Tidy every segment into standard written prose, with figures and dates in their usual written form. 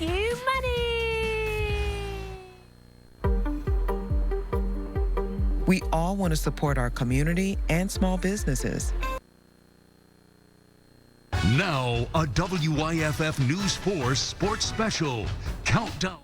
you money. We all want to support our community and small businesses. Now, a WYFF News 4 sports special. Countdown.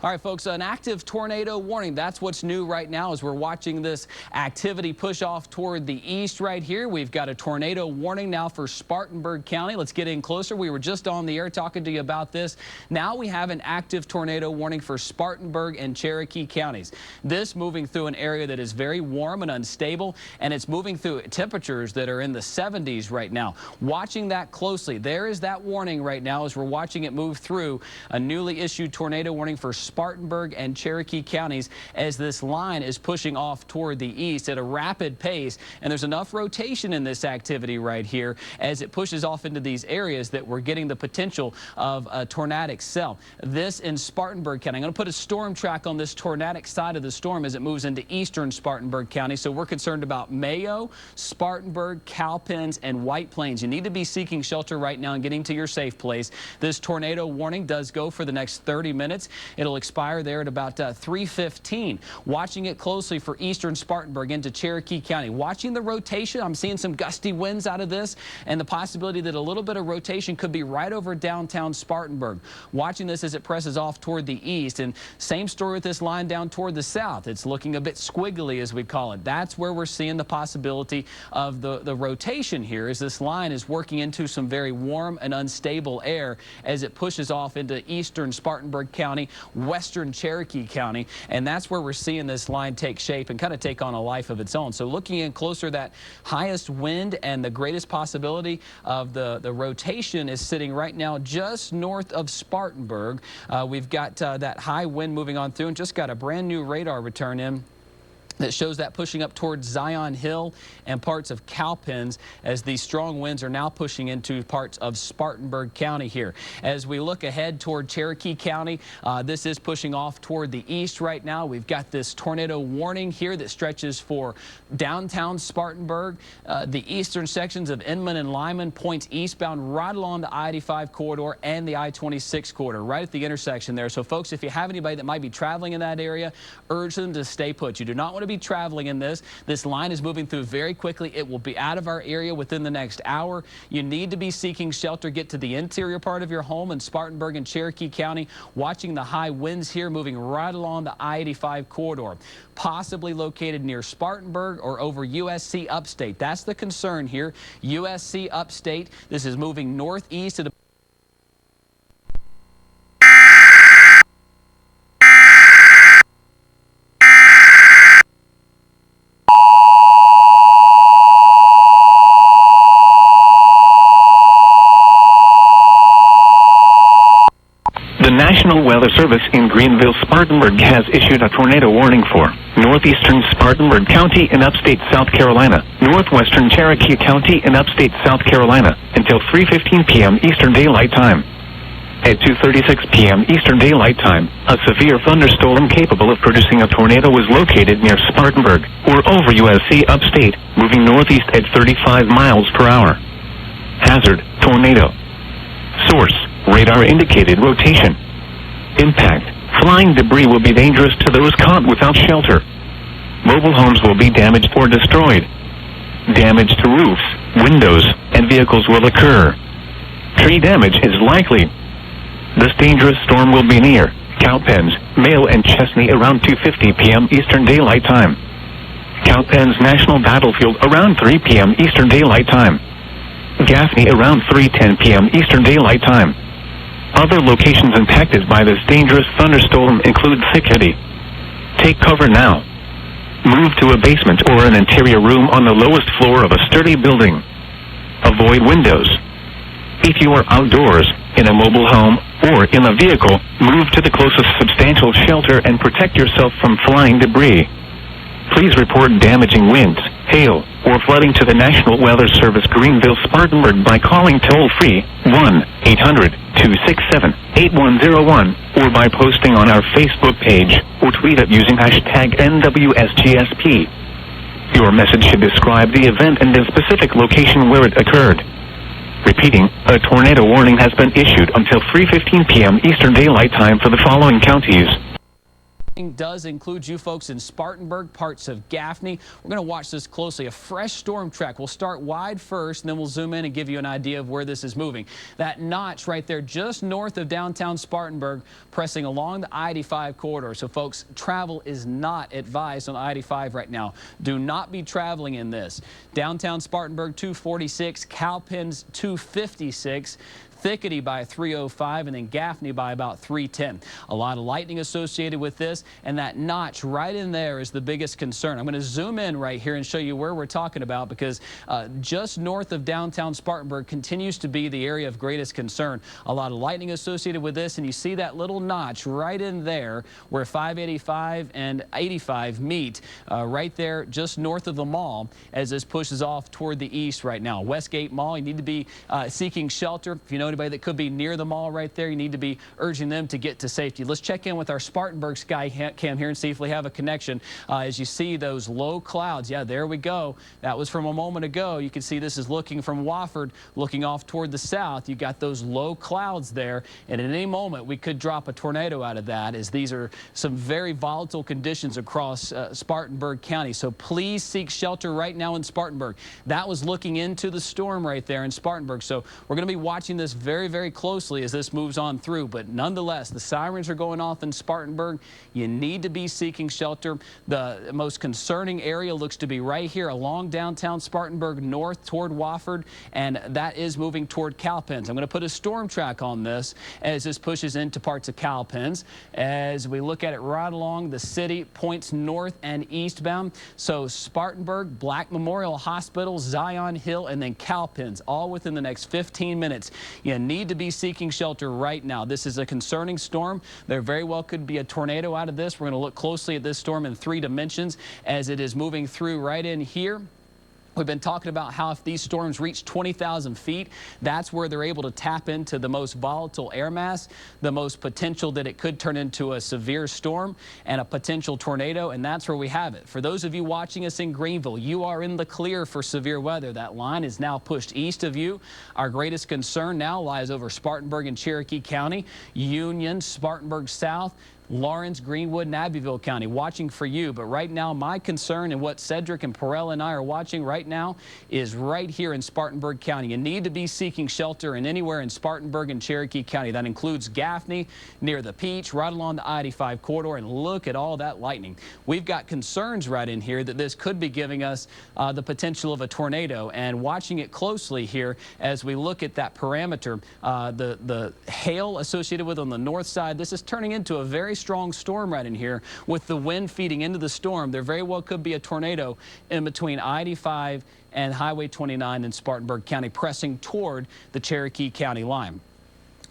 All right, folks, an active tornado warning. That's what's new right now as we're watching this activity push off toward the east right here. We've got a tornado warning now for Spartanburg County. Let's get in closer. We were just on the air talking to you about this. Now we have an active tornado warning for Spartanburg and Cherokee counties. This moving through an area that is very warm and unstable, and it's moving through temperatures that are in the 70s right now. Watching that closely. There is that warning right now as we're watching it move through a newly issued tornado warning for Spartanburg and Cherokee counties as this line is pushing off toward the east at a rapid pace. And there's enough rotation in this activity right here as it pushes off into these areas that we're getting the potential of a tornadic cell. This in Spartanburg County. I'm going to put a storm track on this tornadic side of the storm as it moves into eastern Spartanburg County. So we're concerned about Mayo, Spartanburg, Cowpens, and White Plains. You need to be seeking shelter right now and getting to your safe place. This tornado warning does go for the next 30 minutes. It'll expire there at about 3:15. Watching it closely for eastern Spartanburg into Cherokee County. Watching the rotation, I'm seeing some gusty winds out of this and the possibility that a little bit of rotation could be right over downtown Spartanburg. Watching this as it presses off toward the east, and same story with this line down toward the south. It's looking a bit squiggly as we call it. That's where we're seeing the possibility of the rotation here as this line is working into some very warm and unstable air as it pushes off into eastern Spartanburg County, western Cherokee County, and that's where we're seeing this line take shape and kind of take on a life of its own. So looking in closer, that highest wind and the greatest possibility of the rotation is sitting right now just north of Spartanburg. We've got that high wind moving on through and just got a brand new radar return in that shows that pushing up towards Zion Hill and parts of Cowpens as these strong winds are now pushing into parts of Spartanburg County here. As we look ahead toward Cherokee County, this is pushing off toward the east right now. We've got this tornado warning here that stretches for downtown Spartanburg, the eastern sections of Inman and Lyman, points eastbound right along the I-85 corridor and the I-26 corridor, right at the intersection there. So folks, if you have anybody that might be traveling in that area, urge them to stay put. You do not want to be traveling in this. This line is moving through very quickly. It will be out of our area within the next hour. You need to be seeking shelter. Get to the interior part of your home in Spartanburg and Cherokee County. Watching the high winds here moving right along the I-85 corridor, possibly located near Spartanburg or over USC Upstate. That's the concern here. USC Upstate. This is moving northeast at The National Weather Service in Greenville-Spartanburg has issued a tornado warning for northeastern Spartanburg County in upstate South Carolina, northwestern Cherokee County in upstate South Carolina until 3:15 p.m. Eastern Daylight Time. At 2:36 p.m. Eastern Daylight Time, a severe thunderstorm capable of producing a tornado was located near Spartanburg or over USC Upstate, moving northeast at 35 miles per hour. Hazard: tornado. Source: radar indicated rotation. Impact: flying debris will be dangerous to those caught without shelter. Mobile homes will be damaged or destroyed. Damage to roofs, windows, and vehicles will occur. Tree damage is likely. This dangerous storm will be near Cowpens, Mayo, and Chesney around 2:50 p.m. Eastern Daylight Time. Cowpens National Battlefield around 3 p.m. Eastern Daylight Time. Gaffney around 3:10 p.m. Eastern Daylight Time. Other locations impacted by this dangerous thunderstorm include Thickety. Take cover now. Move to a basement or an interior room on the lowest floor of a sturdy building. Avoid windows. If you are outdoors, in a mobile home, or in a vehicle, move to the closest substantial shelter and protect yourself from flying debris. Please report damaging winds, hail, or flooding to the National Weather Service Greenville Spartanburg by calling toll-free 1-800-267-8101 or by posting on our Facebook page or tweet it using hashtag NWSGSP. Your message should describe the event and the specific location where it occurred. Repeating, a tornado warning has been issued until 3:15 p.m. Eastern Daylight Time for the following counties. Does include you folks in Spartanburg, parts of Gaffney. We're going to watch this closely. A fresh storm track. We'll start wide first, and then we'll zoom in and give you an idea of where this is moving. That notch right there just north of downtown Spartanburg, pressing along the I-85 corridor. So, folks, travel is not advised on I-85 right now. Do not be traveling in this. Downtown Spartanburg, 246, Cowpens, 256. Thickety by 305, and then Gaffney by about 310. A lot of lightning associated with this, and that notch right in there is the biggest concern. I'm going to zoom in right here and show you where we're talking about, because just north of downtown Spartanburg continues to be the area of greatest concern. A lot of lightning associated with this, and you see that little notch right in there where 585 and 85 meet, right there just north of the mall as this pushes off toward the east right now. Westgate Mall, you need to be seeking shelter. If you know anybody that could be near the mall right there, you need to be urging them to get to safety. Let's check in with our Spartanburg sky cam here and see if we have a connection. As you see those low clouds, yeah, there we go. That was from a moment ago. You can see this is looking from Wofford, looking off toward the south. You got those low clouds there, and at any moment we could drop a tornado out of that, as these are some very volatile conditions across Spartanburg County. So please seek shelter right now in Spartanburg. That was looking into the storm right there in Spartanburg. So we're going to be watching this very, very closely as this moves on through. But nonetheless, the sirens are going off in Spartanburg. You need to be seeking shelter. The most concerning area looks to be right here along downtown Spartanburg north toward Wofford, and that is moving toward Cowpens. I'm going to put a storm track on this as this pushes into parts of Cowpens. As we look at it right along the city, points north and eastbound. So Spartanburg, Black Memorial Hospital, Zion Hill, and then Cowpens, all within the next 15 minutes. You need to be seeking shelter right now. This is a concerning storm. There very well could be a tornado out of this. We're going to look closely at this storm in 3 dimensions as it is moving through right in here. We've been talking about how if these storms reach 20,000 feet, that's where they're able to tap into the most volatile air mass, the most potential that it could turn into a severe storm and a potential tornado, and that's where we have it. For those of you watching us in Greenville, you are in the clear for severe weather. That line is now pushed east of you. Our greatest concern now lies over Spartanburg and Cherokee County, Union, Spartanburg South, Lawrence, Greenwood, and Abbeville County, watching for you. But right now, my concern and what Cedric and Perel and I are watching right now is right here in Spartanburg County. You need to be seeking shelter in anywhere in Spartanburg and Cherokee County. That includes Gaffney, near the Peach, right along the I-85 corridor, and look at all that lightning. We've got concerns right in here that this could be giving us the potential of a tornado, and watching it closely here as we look at that parameter, the hail associated with on the north side, this is turning into a very strong storm right in here with the wind feeding into the storm. There very well could be a tornado in between I-85 and Highway 29 in Spartanburg County, pressing toward the Cherokee County line.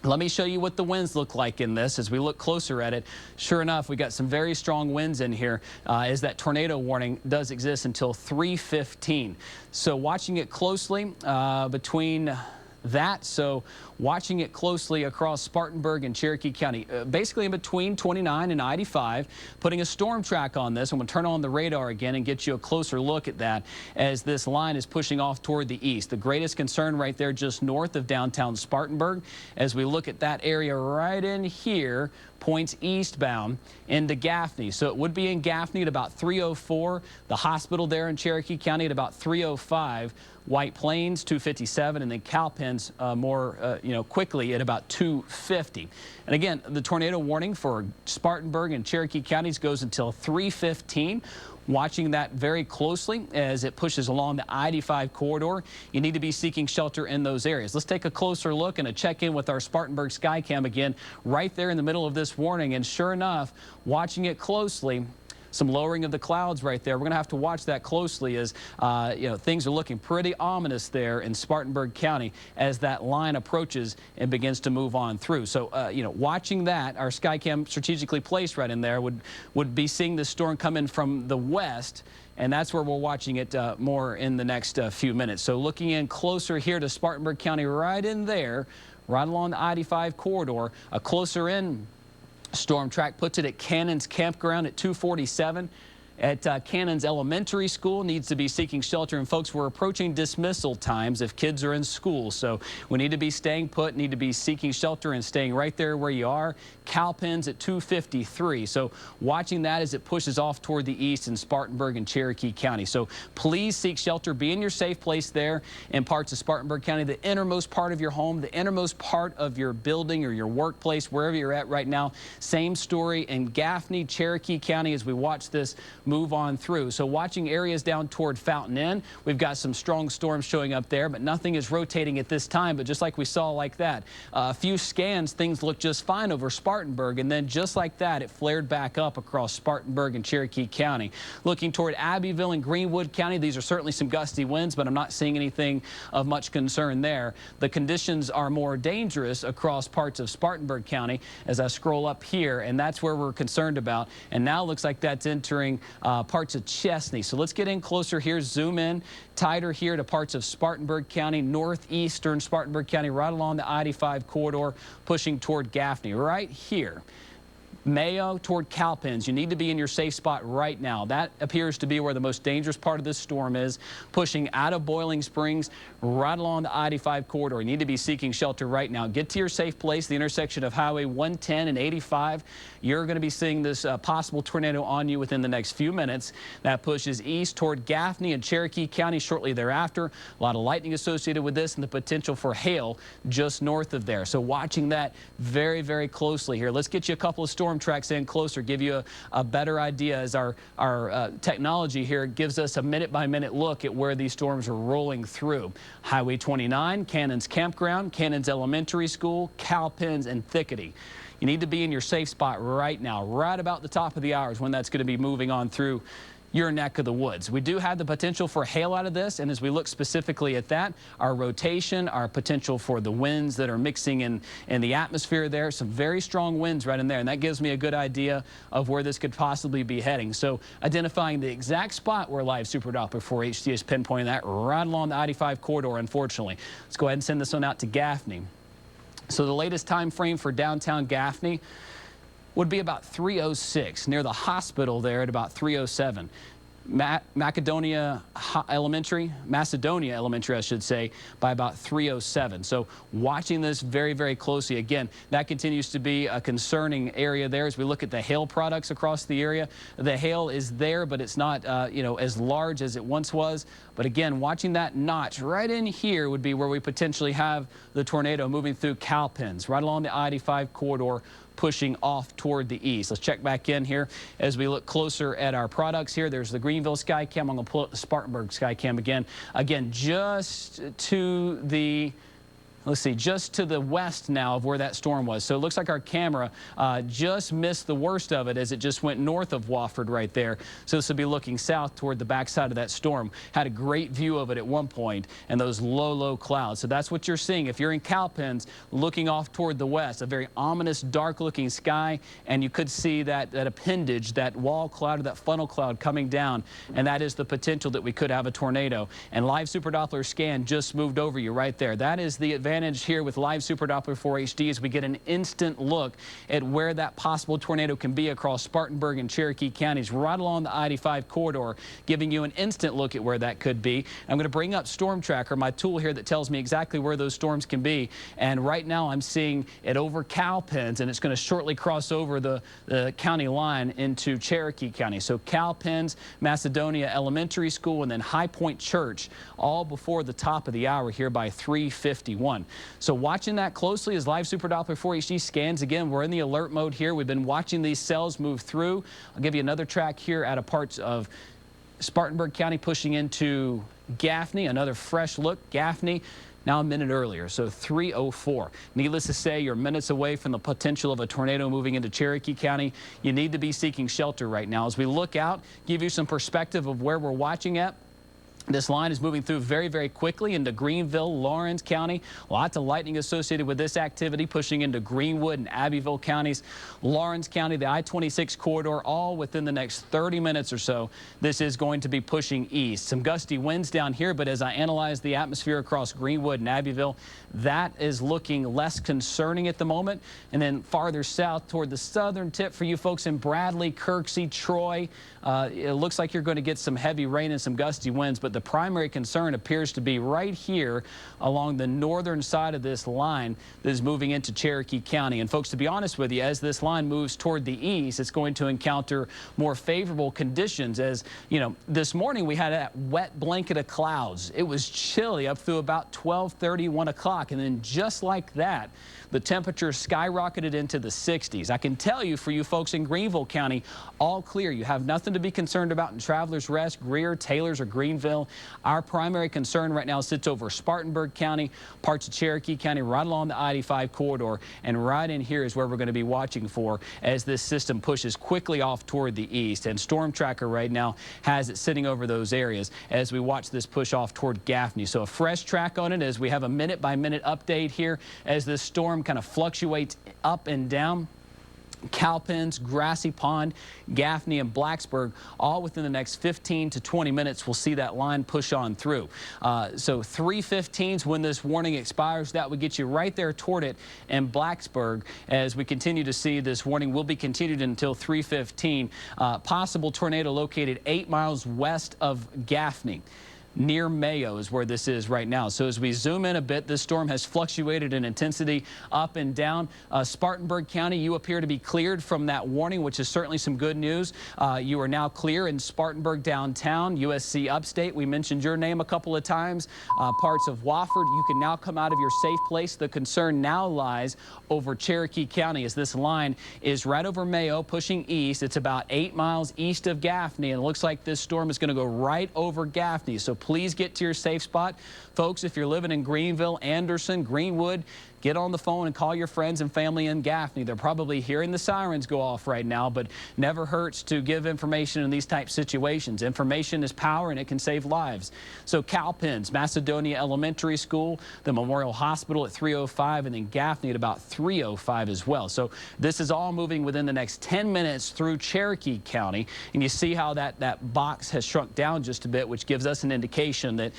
Let me show you what the winds look like in this as we look closer at it. Sure enough, we got some very strong winds in here as that tornado warning does exist until 3:15. So watching it closely between that, so watching it closely across Spartanburg and Cherokee County, basically in between 29 and 95, putting a storm track on this. I'm going to turn on the radar again and get you a closer look at that as this line is pushing off toward the east. The greatest concern right there just north of downtown Spartanburg. As we look at that area right in here, points eastbound into Gaffney. So it would be in Gaffney at about 3:04, the hospital there in Cherokee County at about 3:05, White Plains 2:57, and then Cowpens more quickly at about 2:50. And again, the tornado warning for Spartanburg and Cherokee counties goes until 3:15. Watching that very closely as it pushes along the I-85 corridor. You need to be seeking shelter in those areas. Let's take a closer look and a check-in with our Spartanburg Skycam again right there in the middle of this warning. And sure enough, watching it closely, some lowering of the clouds right there. We're going to have to watch that closely as things are looking pretty ominous there in Spartanburg County as that line approaches and begins to move on through. So watching that, our Skycam strategically placed right in there would be seeing this storm come in from the west, and that's where we're watching it more in the next few minutes. So looking in closer here to Spartanburg County, right in there, right along the I-85 corridor, a closer in storm track puts it at Cannon's Campground at 247. At Cannon's Elementary School, needs to be seeking shelter. And folks, we're approaching dismissal times if kids are in school. So we need to be staying put, need to be seeking shelter and staying right there where you are. Cowpens at 253. So watching that as it pushes off toward the east in Spartanburg and Cherokee County. So please seek shelter. Be in your safe place there in parts of Spartanburg County, the innermost part of your home, the innermost part of your building or your workplace, wherever you're at right now. Same story in Gaffney, Cherokee County as we watch this move on through. So watching areas down toward Fountain Inn, we've got some strong storms showing up there, but nothing is rotating at this time. But just like we saw like that, a few scans, things look just fine over Spartanburg, and then just like that, it flared back up across Spartanburg and Cherokee County. Looking toward Abbeville and Greenwood County, these are certainly some gusty winds, but I'm not seeing anything of much concern there. The conditions are more dangerous across parts of Spartanburg County as I scroll up here, and that's where we're concerned about. And now it looks like that's entering parts of Chesney. So let's get in closer here, zoom in tighter here to parts of Spartanburg County, northeastern Spartanburg County, right along the I-85 corridor, pushing toward Gaffney. Right here, Mayo toward Cowpens. You need to be in your safe spot right now. That appears to be where the most dangerous part of this storm is, pushing out of Boiling Springs, right along the I-85 corridor. You need to be seeking shelter right now. Get to your safe place, the intersection of Highway 110 and 85. You're going to be seeing this possible tornado on you within the next few minutes. That pushes east toward Gaffney and Cherokee County shortly thereafter. A lot of lightning associated with this and the potential for hail just north of there. So watching that very, very closely here. Let's get you a couple of storm tracks in closer, give you a better idea as our technology here gives us a minute-by-minute look at where these storms are rolling through. Highway 29, Cannon's Campground, Cannon's Elementary School, Cowpens, and Thickety. You need to be in your safe spot right now, right about the top of the hours when that's going to be moving on through your neck of the woods. We do have the potential for hail out of this, and as we look specifically at that, our rotation, our potential for the winds that are mixing in the atmosphere there, some very strong winds right in there, and that gives me a good idea of where this could possibly be heading. So identifying the exact spot where live Super Doppler 4HD is pinpointing that right along the I-85 corridor, unfortunately. Let's go ahead and send this one out to Gaffney. So the latest time frame for downtown Gaffney would be about 3:06, near the hospital there at about 3:07. Macedonia Elementary, I should say, by about 3:07. So watching this very, very closely. Again, that continues to be a concerning area there as we look at the hail products across the area. The hail is there, but it's not, as large as it once was. But again, watching that notch right in here would be where we potentially have the tornado moving through Cowpens, right along the I-85 corridor, pushing off toward the east. Let's check back in here as we look closer at our products here. There's the Greenville Skycam. I'm going to pull up the Spartanburg Skycam again. Again, just to the let's see, just to the west now of where that storm was. So it looks like our camera just missed the worst of it as it just went north of Wofford right there. So this will be looking south toward the backside of that storm. Had a great view of it at one point, and those low, low clouds. So that's what you're seeing. If you're in Cowpens looking off toward the west, a very ominous, dark-looking sky, and you could see that appendage, that wall cloud or that funnel cloud coming down, and that is the potential that we could have a tornado. And live Super Doppler scan just moved over you right there. That is the advantage here with live Super Doppler 4 HD as we get an instant look at where that possible tornado can be across Spartanburg and Cherokee counties, right along the I-85 corridor, giving you an instant look at where that could be. I'm going to bring up Storm Tracker, my tool here that tells me exactly where those storms can be. And right now I'm seeing it over Cowpens, and it's going to shortly cross over the county line into Cherokee County. So Cowpens, Macedonia Elementary School, and then High Point Church, all before the top of the hour here by 3:51. So watching that closely as live Super Doppler 4 HD scans. Again, we're in the alert mode here. We've been watching these cells move through. I'll give you another track here out of parts of Spartanburg County pushing into Gaffney. Another fresh look. Gaffney now a minute earlier, so 3:04. Needless to say, you're minutes away from the potential of a tornado moving into Cherokee County. You need to be seeking shelter right now. As we look out, give you some perspective of where we're watching at. This line is moving through very, very quickly into Greenville, Lawrence County. Lots of lightning associated with this activity, pushing into Greenwood and Abbeville counties. Lawrence County, the I-26 corridor, all within the next 30 minutes or so. This is going to be pushing east. Some gusty winds down here, but as I analyze the atmosphere across Greenwood and Abbeville, that is looking less concerning at the moment. And then farther south toward the southern tip for you folks in Bradley, Kirksey, Troy, it looks like you're going to get some heavy rain and some gusty winds, but the primary concern appears to be right here along the northern side of this line that is moving into Cherokee County. And folks, to be honest with you, as this line moves toward the east, it's going to encounter more favorable conditions. As you know, this morning we had that wet blanket of clouds. It was chilly up through about 12:30, 1 o'clock, and then just like that, the temperature skyrocketed into the 60s. I can tell you, for you folks in Greenville County, all clear. You have nothing to be concerned about in Travelers Rest, Greer, Taylors, or Greenville. Our primary concern right now sits over Spartanburg County, parts of Cherokee County, right along the I-85 corridor, and right in here is where we're going to be watching for as this system pushes quickly off toward the east. And Storm Tracker right now has it sitting over those areas as we watch this push off toward Gaffney. So a fresh track on it as we have a minute-by-minute update here as this storm kind of fluctuates up and down. Cowpens, Grassy Pond, Gaffney, and Blacksburg, all within the next 15 to 20 minutes, we'll see that line push on through. So 3:15 is when this warning expires. That would get you right there toward it in Blacksburg. As we continue to see, this warning will be continued until 3:15. Possible tornado located 8 miles west of Gaffney. Near Mayo is where this is right now. So as we zoom in a bit, this storm has fluctuated in intensity up and down. Spartanburg County, you appear to be cleared from that warning, which is certainly some good news. You are now clear in Spartanburg downtown, USC Upstate. We mentioned your name a couple of times. Parts of Wofford, you can now come out of your safe place. The concern now lies over Cherokee County as this line is right over Mayo, pushing east. It's about 8 miles east of Gaffney, and it looks like this storm is going to go right over Gaffney. So please get to your safe spot. Folks, if you're living in Greenville, Anderson, Greenwood, get on the phone and call your friends and family in Gaffney. They're probably hearing the sirens go off right now, but never hurts to give information in these type situations. Information is power, and it can save lives. So Cowpens, Macedonia Elementary School, the Memorial Hospital at 3:05, and then Gaffney at about 3:05 as well. So this is all moving within the next 10 minutes through Cherokee County, and you see how that box has shrunk down just a bit, which gives us an indication that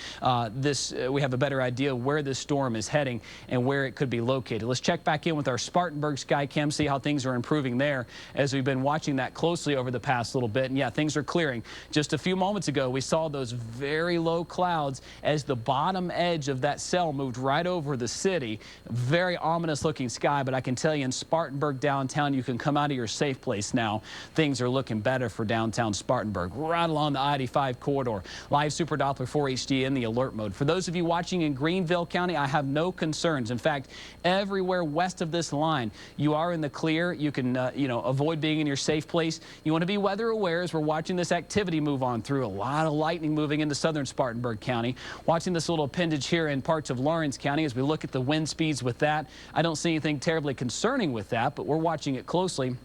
we have a better idea where this storm is heading and where it could be located. Let's check back in with our Spartanburg sky cam, see how things are improving there as we've been watching that closely over the past little bit. And yeah, things are clearing. Just a few moments ago, we saw those very low clouds as the bottom edge of that cell moved right over the city. Very ominous looking sky, but I can tell you in Spartanburg downtown, you can come out of your safe place now. Things are looking better for downtown Spartanburg, right along the I-85 corridor. Live Super Doppler 4 HD in the alert mode. For those of you watching in Greenville County, I have no concerns. In fact, everywhere west of this line, you are in the clear. You can, avoid being in your safe place. You want to be weather aware as we're watching this activity move on through. A lot of lightning moving into southern Spartanburg County. Watching this little appendage here in parts of Lawrence County as we look at the wind speeds with that. I don't see anything terribly concerning with that, but we're watching it closely.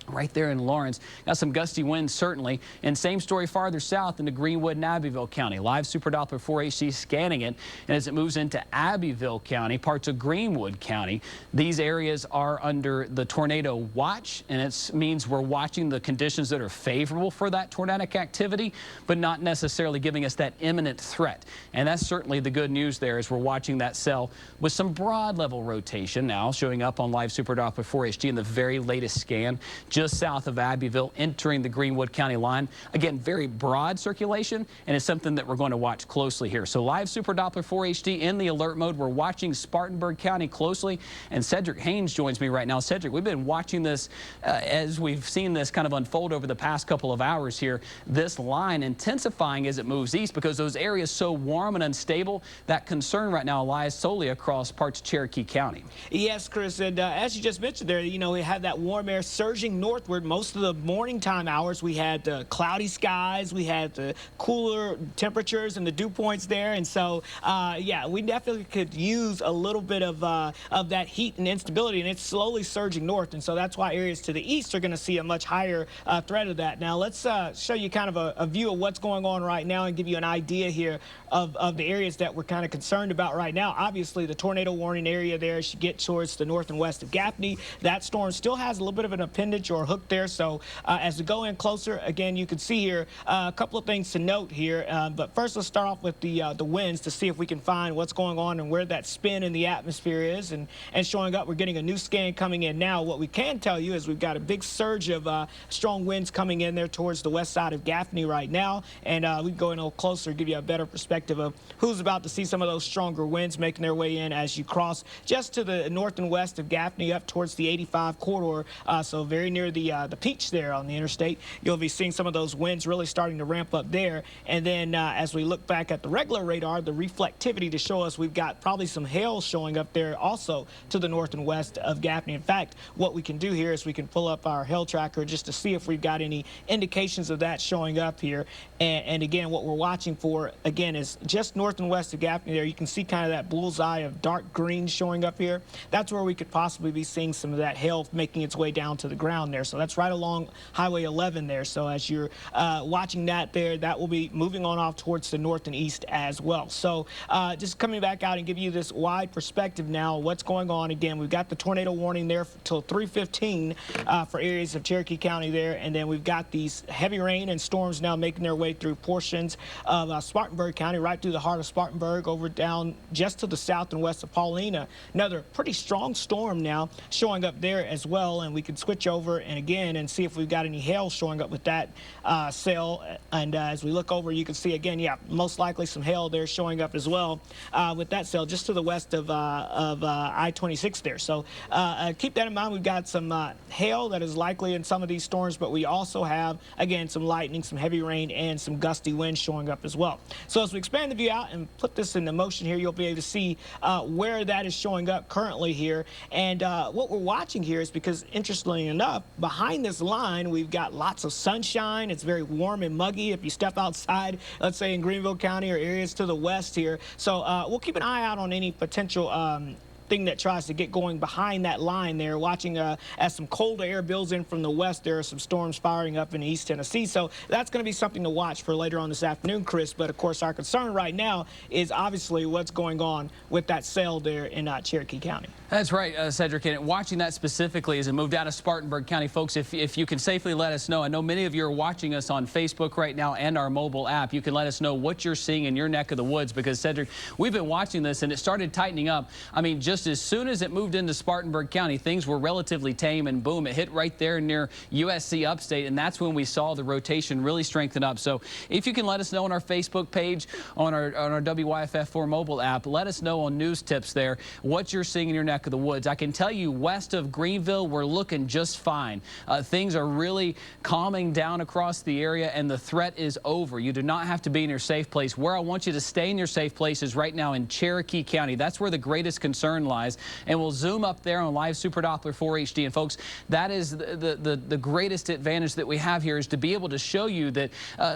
Right there in Lawrence, got some gusty winds certainly, and same story farther south into Greenwood and Abbeville County. Live Super Doppler 4 HD scanning it, and as it moves into Abbeville County, parts of Greenwood County, these areas are under the tornado watch, and it means we're watching the conditions that are favorable for that tornadic activity, but not necessarily giving us that imminent threat. And that's certainly the good news there as we're watching that cell with some broad level rotation now showing up on Live Super Doppler 4 HD in the very latest scan. Just south of Abbeville, entering the Greenwood County line. Again, very broad circulation, and it's something that we're going to watch closely here. So Live Super Doppler 4 HD in the alert mode. We're watching Spartanburg County closely, and Cedric Haynes joins me right now. Cedric, we've been watching this as we've seen this kind of unfold over the past couple of hours here. This line intensifying as it moves east because those areas so warm and unstable. That concern right now lies solely across parts of Cherokee County. Yes, Chris, and as you just mentioned there, we have that warm air surging northward, most of the morning time hours, we had cloudy skies, we had the cooler temperatures and the dew points there. And so, yeah, we definitely could use a little bit of that heat and instability, and it's slowly surging north. And so that's why areas to the east are going to see a much higher threat of that. Now, let's show you kind of a view of what's going on right now and give you an idea here of the areas that we're kind of concerned about right now. Obviously, the tornado warning area there as you get towards the north and west of Gaffney, that storm still has a little bit of an appendage or hook there. So as we go in closer, again, you can see here a couple of things to note here. But first, let's start off with the winds to see if we can find what's going on and where that spin in the atmosphere is. And showing up, we're getting a new scan coming in now. What we can tell you is we've got a big surge of strong winds coming in there towards the west side of Gaffney right now. And we can go in a little closer, give you a better perspective of who's about to see some of those stronger winds making their way in as you cross just to the north and west of Gaffney up towards the 85 corridor. So very near the Peach there on the interstate. You'll be seeing some of those winds really starting to ramp up there. And then as we look back at the regular radar, the reflectivity to show us we've got probably some hail showing up there also to the north and west of Gaffney. In fact, what we can do here is we can pull up our hail tracker just to see if we've got any indications of that showing up here. And again, what we're watching for, again, is just north and west of Gaffney there. You can see kind of that bullseye of dark green showing up here. That's where we could possibly be seeing some of that hail making its way down to the ground there. So that's right along Highway 11 there. So as you're watching that there, that will be moving on off towards the north and east as well. So just coming back out and give you this wide perspective now, what's going on. Again, we've got the tornado warning there till 3:15 for areas of Cherokee County there. And then we've got these heavy rain and storms now making their way through portions of Spartanburg County, right through the heart of Spartanburg, over down just to the south and west of Paulina. Another pretty strong storm now showing up there as well. And we can switch over and again and see if we've got any hail showing up with that cell. And as we look over, you can see again, yeah, most likely some hail there showing up as well with that cell just to the west of I-26 there. So keep that in mind. We've got some hail that is likely in some of these storms, but we also have, again, some lightning, some heavy rain, and some gusty winds showing up as well. So as we expand the view out and put this into motion here, you'll be able to see where that is showing up currently here. And what we're watching here is because, interestingly enough, behind this line, we've got lots of sunshine. It's very warm and muggy if you step outside, let's say in Greenville County or areas to the west here. So we'll keep an eye out on any potential thing that tries to get going behind that line there, watching as some colder air builds in from the west. There are some storms firing up in East Tennessee. So that's going to be something to watch for later on this afternoon, Chris. But, of course, our concern right now is obviously what's going on with that cell there in Cherokee County. That's right, Cedric. And watching that specifically as it moved out of Spartanburg County, folks, if you can safely let us know. I know many of you are watching us on Facebook right now and our mobile app. You can let us know what you're seeing in your neck of the woods because, Cedric, we've been watching this and it started tightening up. I mean, just as soon as it moved into Spartanburg County, things were relatively tame and boom, it hit right there near USC Upstate, and that's when we saw the rotation really strengthen up. So if you can let us know on our Facebook page, on our WYFF4 mobile app, let us know on news tips there what you're seeing in your neck of the woods. I can tell you west of Greenville, we're looking just fine. Things are really calming down across the area, and the threat is over. You do not have to be in your safe place. Where I want you to stay in your safe place is right now in Cherokee County. That's where the greatest concern lies. And we'll zoom up there on live Super Doppler 4 HD. And folks, that is the greatest advantage that we have here is to be able to show you that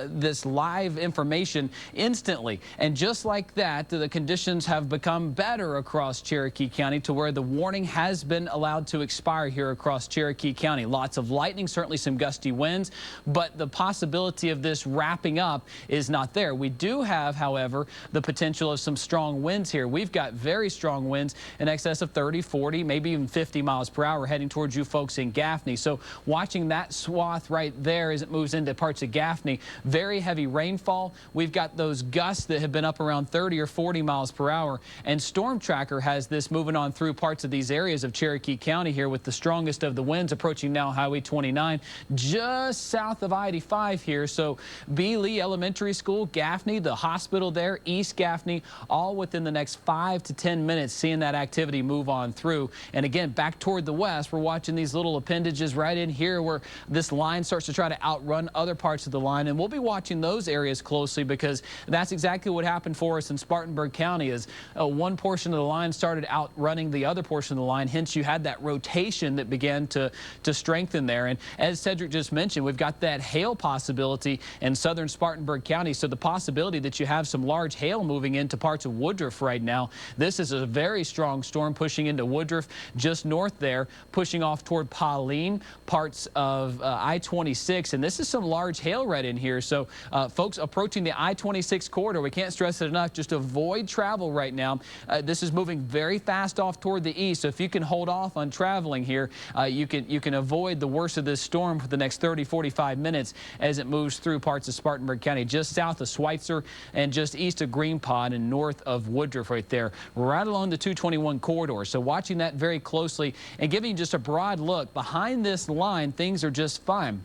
this live information instantly. And just like that, the conditions have become better across Cherokee County to where the warning has been allowed to expire here across Cherokee County. Lots of lightning, certainly some gusty winds, but the possibility of this wrapping up is not there. We do have, however, the potential of some strong winds here. We've got very strong winds in excess of 30, 40, maybe even 50 miles per hour heading towards you folks in Gaffney. So watching that swath right there as it moves into parts of Gaffney, very heavy rainfall. We've got those gusts that have been up around 30 or 40 miles per hour. And Storm Tracker has this moving on through parts of these areas of Cherokee County here with the strongest of the winds approaching now Highway 29 just south of I-85 here. So B. Lee Elementary School, Gaffney, the hospital there, East Gaffney, all within the next 5 to 10 minutes seeing that activity activity move on through. And again, back toward the west, we're watching these little appendages right in here where this line starts to try to outrun other parts of the line. And we'll be watching those areas closely because that's exactly what happened for us in Spartanburg County is one portion of the line started outrunning the other portion of the line. Hence, you had that rotation that began to strengthen there. And as Cedric just mentioned, we've got that hail possibility in southern Spartanburg County. So the possibility that you have some large hail moving into parts of Woodruff right now. This is a very strong storm pushing into Woodruff, just north there, pushing off toward Pauline, parts of I-26. And this is some large hail right in here. So folks approaching the I-26 corridor, we can't stress it enough, just avoid travel right now. This is moving very fast off toward the east. So if you can hold off on traveling here, you can avoid the worst of this storm for the next 30-45 minutes as it moves through parts of Spartanburg County, just south of Schweitzer and just east of Green Pond and north of Woodruff right there, right along the 221 corridor. So watching that very closely and giving you just a broad look. Behind this line, things are just fine.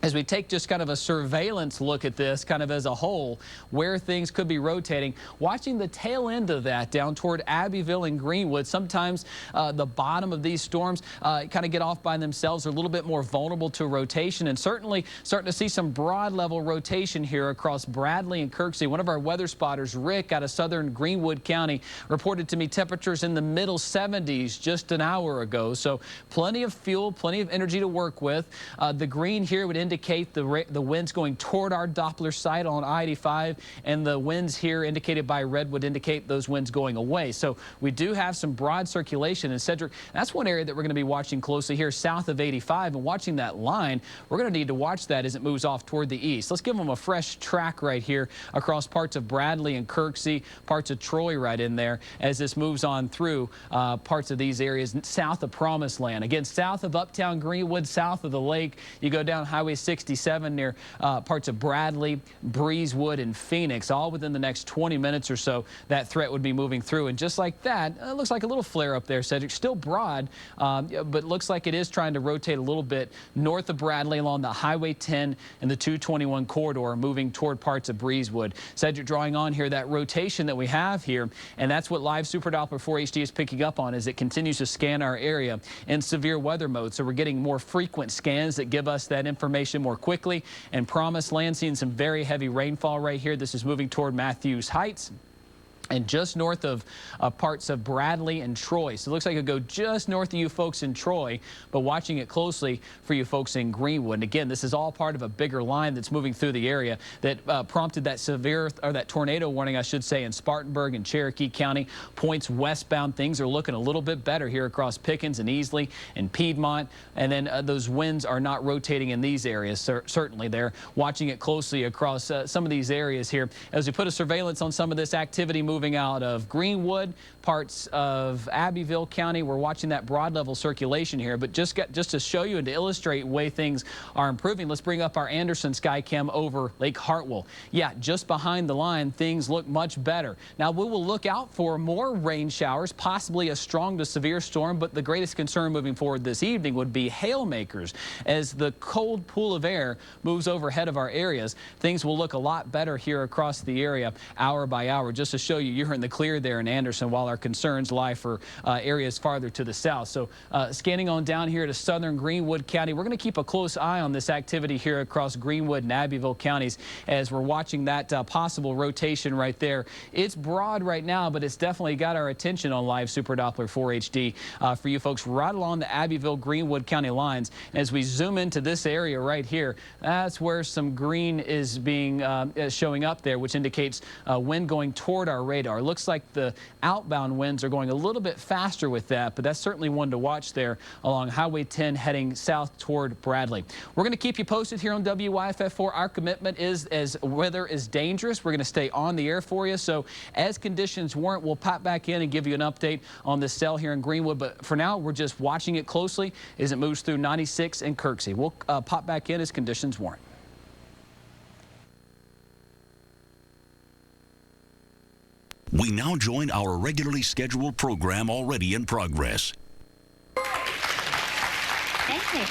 As we take just kind of a surveillance look at this kind of as a whole, where things could be rotating, watching the tail end of that down toward Abbeville and Greenwood. Sometimes the bottom of these storms kind of get off by themselves. They're a little bit more vulnerable to rotation, and certainly starting to see some broad level rotation here across Bradley and Kirksey. One of our weather spotters, Rick, out of southern Greenwood County, reported to me temperatures in the middle 70s just an hour ago. So plenty of fuel, plenty of energy to work with. The green here would indicate the winds going toward our Doppler site on I-85, and the winds here indicated by red would indicate those winds going away. So we do have some broad circulation. And Cedric, that's one area that we're going to be watching closely here south of 85, and watching that line. We're going to need to watch that as it moves off toward the east. Let's give them a fresh track right here across parts of Bradley and Kirksey, parts of Troy right in there as this moves on through parts of these areas south of Promised Land. Again, south of Uptown Greenwood, south of the lake, you go down Highway 67 near parts of Bradley, Breezewood, and Phoenix. All within the next 20 minutes or so, that threat would be moving through. And just like that, it looks like a little flare up there, Cedric. Still broad, but looks like it is trying to rotate a little bit north of Bradley along the Highway 10 and the 221 corridor, moving toward parts of Breezewood. Cedric, drawing on here that rotation that we have here, and that's what Live Super Doppler 4HD is picking up on as it continues to scan our area in severe weather mode. So we're getting more frequent scans that give us that information more quickly. And Promised Land seeing some very heavy rainfall right here. This is moving toward Matthews Heights and just north of parts of Bradley and Troy. So it looks like it'll go just north of you folks in Troy, but watching it closely for you folks in Greenwood. And again, this is all part of a bigger line that's moving through the area that prompted that severe, or that tornado warning, I should say, in Spartanburg and Cherokee County. Points westbound, things are looking a little bit better here across Pickens and Easley and Piedmont. And then those winds are not rotating in these areas. Certainly they're watching it closely across some of these areas here as we put a surveillance on some of this activity moving out of Greenwood, parts of Abbeville County. We're watching that broad level circulation here, but just to show you and to illustrate the way things are improving, let's bring up our Anderson Skycam over Lake Hartwell. Yeah, just behind the line, things look much better. Now we will look out for more rain showers, possibly a strong to severe storm, but the greatest concern moving forward this evening would be hail makers. As the cold pool of air moves overhead of our areas, things will look a lot better here across the area hour by hour. Just to show you, you're in the clear there in Anderson, while our concerns lie for areas farther to the south. So scanning on down here to southern Greenwood County, we're going to keep a close eye on this activity here across Greenwood and Abbeville counties as we're watching that possible rotation right there. It's broad right now, but it's definitely got our attention on Live Super Doppler 4HD for you folks right along the Abbeville Greenwood County lines. As we zoom into this area right here, that's where some green is being showing up there, which indicates wind going toward our radar. Looks like the outbound winds are going a little bit faster with that, but that's certainly one to watch there along Highway 10 heading south toward Bradley. We're going to keep you posted here on WYFF4. Our commitment is, as weather is dangerous, we're going to stay on the air for you. So as conditions warrant, we'll pop back in and give you an update on this cell here in Greenwood. But for now, we're just watching it closely as it moves through 96 and Kirksey. We'll pop back in as conditions warrant. We now join our regularly scheduled program already in progress. Hey.